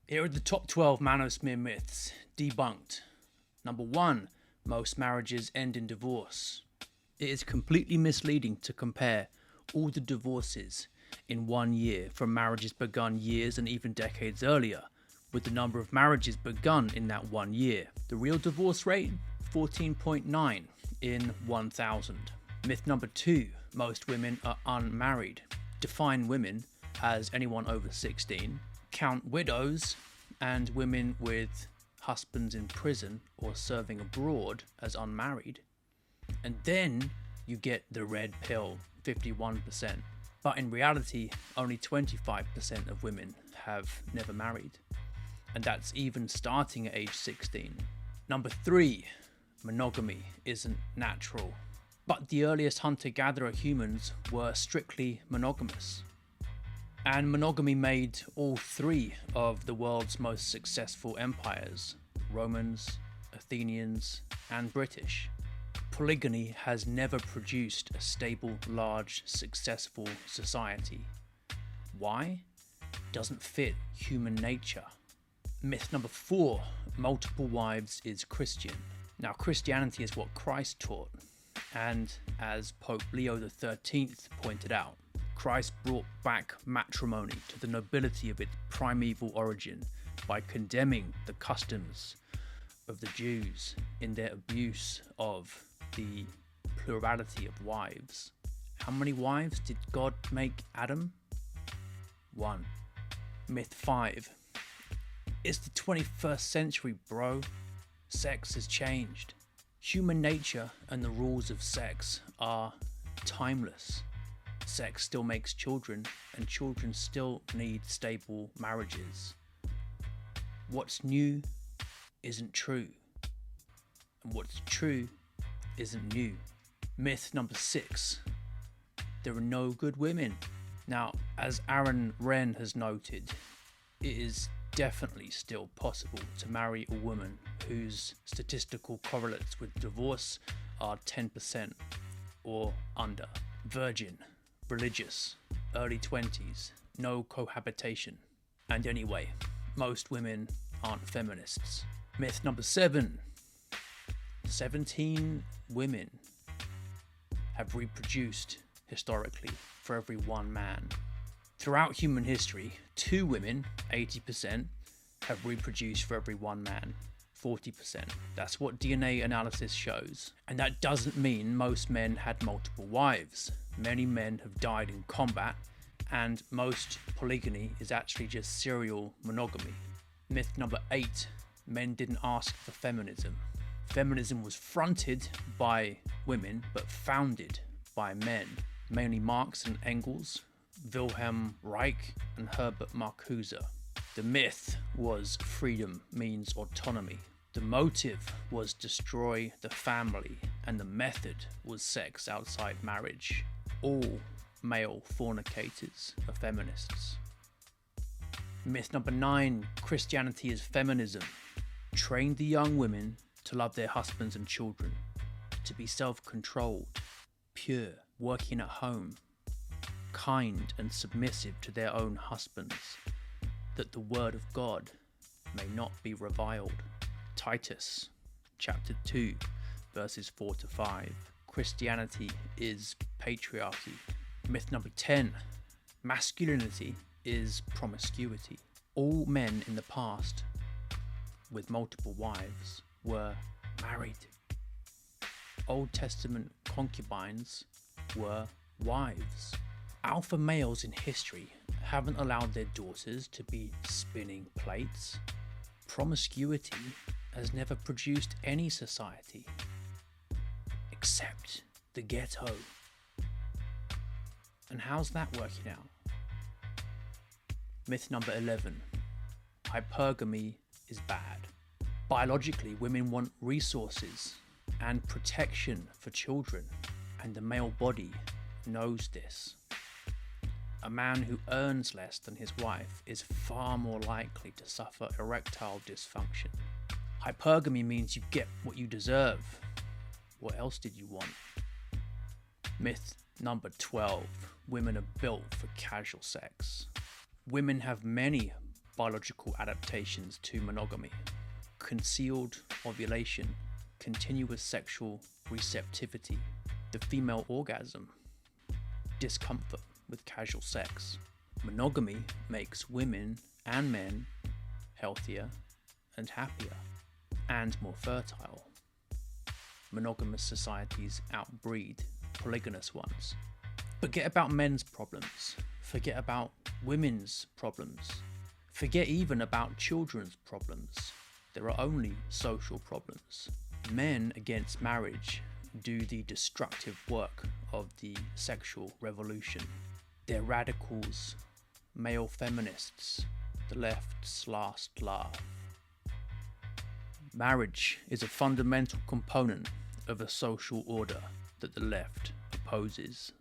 Here are the top 12 Manosphere myths. Debunked. Number 1. Most marriages end in divorce. It is completely misleading to compare all the divorces in 1 year from marriages begun years and even decades earlier with the number of marriages begun in that 1 year. The real divorce rate? 14.9 in 1,000. Myth number 2. Most women are unmarried. Define women as anyone over 16. Count widows and women with husbands in prison or serving abroad as unmarried. And then you get the red pill, 51%. But in reality, only 25% of women have never married. And that's even starting at age 16. Number 3, monogamy isn't natural. But the earliest hunter-gatherer humans were strictly monogamous. And monogamy made all 3 of the world's most successful empires, Romans, Athenians, and British. Polygyny has never produced a stable, large, successful society. Why? Doesn't fit human nature. Myth number 4, multiple wives is Christian. Now, Christianity is what Christ taught, and as Pope Leo XIII pointed out, Christ brought back matrimony to the nobility of its primeval origin by condemning the customs of the Jews in their abuse of the plurality of wives. How many wives did God make Adam? 1. Myth 5. It's the 21st century, bro. Sex has changed. Human nature and the rules of sex are timeless. Sex still makes children, and children still need stable marriages. What's new isn't true, and what's true isn't new. Myth number 6. There are no good women. Now, as Aaron Wren has noted, it is definitely still possible to marry a woman whose statistical correlates with divorce are 10% or under. Virgin, religious, early 20s, no cohabitation. And anyway, most women aren't feminists. Myth number 7. 17 women have reproduced historically for every 1 man. Throughout human history, 2 women, 80%, have reproduced for every 1 man, 40%. That's what DNA analysis shows. And that doesn't mean most men had multiple wives. Many men have died in combat, and most polygyny is actually just serial monogamy. Myth number 8. Men didn't ask for feminism. Feminism was fronted by women, but founded by men, mainly Marx and Engels, Wilhelm Reich, and Herbert Marcuse. The myth was freedom means autonomy. The motive was destroy the family, and the method was sex outside marriage. All male fornicators are feminists. Myth number 9, Christianity is feminism. Train the young women to love their husbands and children, to be self-controlled, pure, working at home, kind and submissive to their own husbands, that the word of God may not be reviled. Titus, chapter 2, verses 4 to 5. Christianity is patriarchy. Myth number 10, masculinity is promiscuity. All men in the past with multiple wives were married. Old Testament concubines were wives. Alpha males in history haven't allowed their daughters to be spinning plates. Promiscuity has never produced any society except the ghetto. And how's that working out? Myth number 11. Hypergamy is bad. Biologically, women want resources and protection for children, and the male body knows this. A man who earns less than his wife is far more likely to suffer erectile dysfunction. Hypergamy means you get what you deserve. What else did you want? Myth number 12. Women are built for casual sex. Women have many biological adaptations to monogamy: concealed ovulation, continuous sexual receptivity, the female orgasm, discomfort with casual sex. Monogamy makes women and men healthier and happier and more fertile. Monogamous societies outbreed polygynous ones. Forget about men's problems. Forget about women's problems. Forget even about children's problems. There are only social problems. Men against marriage do the destructive work of the sexual revolution. They're radicals, male feminists, the left's last laugh. Marriage is a fundamental component of a social order that the left opposes.